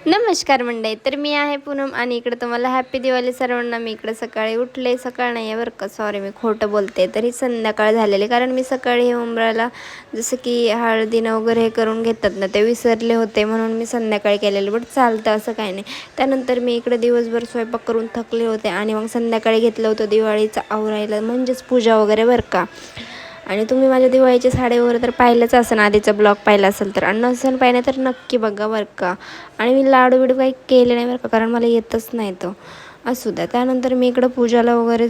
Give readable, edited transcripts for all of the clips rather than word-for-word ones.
नमस्कार मंडळी, तर मी आहे पूनम आणि इकडे तुम्हाला हॅपी दिवाळी सर्वांना. मी इकडे सकाळी उठले, सकाळ नाही आहे बरं का, सॉरी मी खोटं बोलते, तरी संध्याकाळ झालेली, कारण मी सकाळी हे उंबराला जसं की हळदीनं वगैरे हे करून घेतात ना, ते विसरले होते म्हणून मी संध्याकाळी केलेलं. बट चालतं, असं काही नाही. त्यानंतर मी इकडे दिवसभर स्वयंपाक करून थकले होते आणि मग संध्याकाळी घेतलं होतं दिवाळीचं आवरायला, म्हणजेच पूजा वगैरे बरं का. आणि तुम्ही माझ्या दिवाळीच्या साड्या वगैरे तर पाहिलंच असेल, आधीचा ब्लॉग पाहिला असेल तर, आणि नसेल पाहिलं तर नक्की बघा बरं का. आणि मी लाडू बिडू काही केले नाही बरं का, कारण मला येतच नाही तो, असू द्या. त्यानंतर मी इकडं पूजाला वगैरे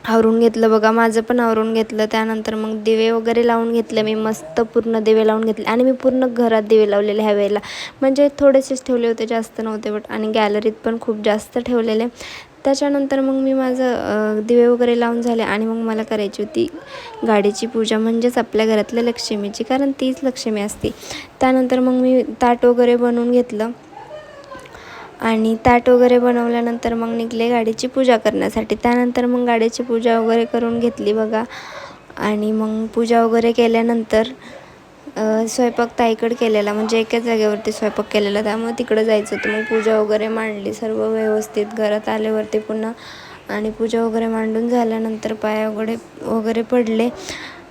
आवरून घेतलं बघा, माझं पण आवरून घेतलं. त्यानंतर मग दिवे वगैरे लावून घेतले मी, मस्त पूर्ण दिवे लावून घेतले. आणि मी पूर्ण घरात दिवे लावलेले ह्या वेळेला, म्हणजे थोडेसेच ठेवले होते, जास्त नव्हते. बट आणि गॅलरीत पण खूप जास्त ठेवलेले. त्याच्यानंतर मग मी माझं दिवे वगैरे लावून झाले आणि मग मला करायची होती गाडीची पूजा, म्हणजेच आपल्या घरातल्या लक्ष्मीची, कारण तीच लक्ष्मी असते. त्यानंतर मग मी ताट वगैरे बनवून घेतलं आणि ताट वगैरे बनवल्यानंतर मग निघले गाडीची पूजा करण्यासाठी. त्यानंतर मग गाडीची पूजा वगैरे करून घेतली बघा. आणि मग पूजा वगैरे केल्यानंतर स्वयंपाक ताईकडे केलेला, म्हणजे एकाच जागेवरती स्वयंपाक केलेला, त्यामुळे तिकडं जायचं होतं. मग पूजा वगैरे मांडली सर्व व्यवस्थित घरात आल्यावरती पुन्हा. आणि पूजा वगैरे मांडून झाल्यानंतर पाया वगैरे पडले.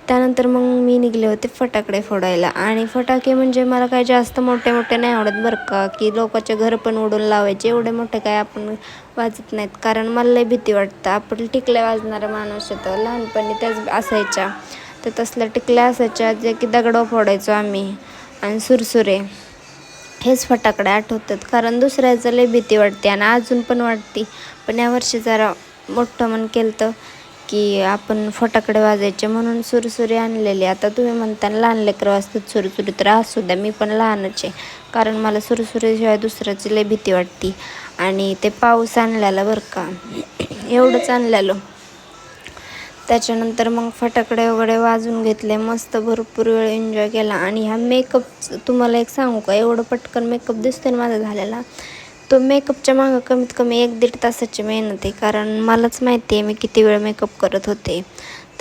त्यानंतर मग मी निघले होते फटाकडे फोडायला. आणि फटाके म्हणजे मला काय जास्त मोठे मोठे नाही आवडत बरं का, की लोकांचे घर पण उडून लावायचे, एवढे मोठे काय आपण वाजत नाहीत, कारण मला लई भीती वाटतं. आपण टिकल्या वाजणारा माणूस येतं, लहानपणी त्याच असायच्या, तर तसल्या टिकल्या असायच्या जे की दगडं फोडायचो आम्ही. आणि सुरसुरे हेच फटाकडे आठवतात, कारण दुसऱ्याचं लई भीती वाटते आणि अजून पण वाटते. पण यावर्षी जरा मोठं मन केलं तर की आपण फटाकडे वाजायचे, म्हणून सुरसुरी आणलेली. आता तुम्ही म्हणता लहान लेकरं वाजतात सुरसुरी, तर असू द्या, मी पण लहानच आहे, कारण मला सुरसुरीशिवाय दुसऱ्याची लई भीती वाटते. आणि ते पाऊस आणलेला बरं का, एवढंच आणलेलं. त्याच्यानंतर मग फटाकडे वगैरे वाजून घेतले, मस्त भरपूर वेळ एन्जॉय केला. आणि ह्या मेकअप तुम्हाला एक सांगू का, एवढं पटकन मेकअप दिसतोय ना माझा झालेला, तो मेकअपच्या मागं कमीत कमी 1-1.5 तासाची मेहनत आहे, कारण मलाच माहिती आहे मी किती वेळ मेकअप करत होते.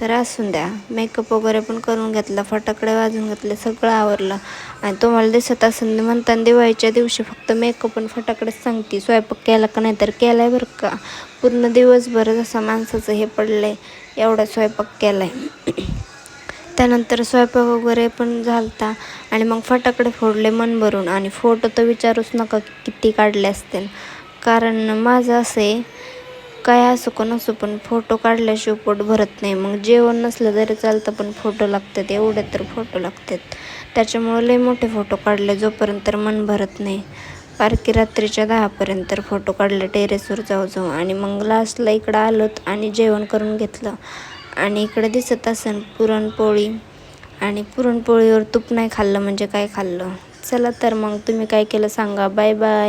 तर असून द्या, मेकअप वगैरे पण करून घेतला, फटाकडे वाजून घेतले, सगळं आवरलं. आणि तुम्हाला दिसत असेल म्हणताना दिवाळीच्या दिवशी फक्त मेकअप आणि फटाकडेच सांगते, स्वयंपाक केला का नाही तर केला आहे बरं का. पूर्ण दिवसभर जसं माणसाचं हे पडलं आहे, एवढा स्वयंपाक केला आहे. त्यानंतर स्वयंपाक वगैरे पण झालता आणि मग फटाकडे फोडले मन भरून. आणि फोटो तर विचारूच नका किती काढले असतील, कारण माझं असं आहे, काय असो का नसो पण फोटो काढल्याशिवाय पोट भरत नाही. मग जेवण नसलं तरी चालतं, पण फोटो लागतात, एवढे तर फोटो लागतात. त्याच्यामुळे लय मोठे फोटो काढले, जोपर्यंत मन भरत नाही. पारखी रात्रीच्या 10पर्यंत फोटो काढले टेरेसवर जाऊ. आणि मग लास्टला इकडं आलोत आणि जेवण करून घेतलं. आणि इकडे दिसत असेल पुरणपोळी, आणि पुरणपोळीवर तूप नाही खाल्लं म्हणजे काय खाल्लं. चला तर मग तुम्ही काय केलं सांगा. Bye bye.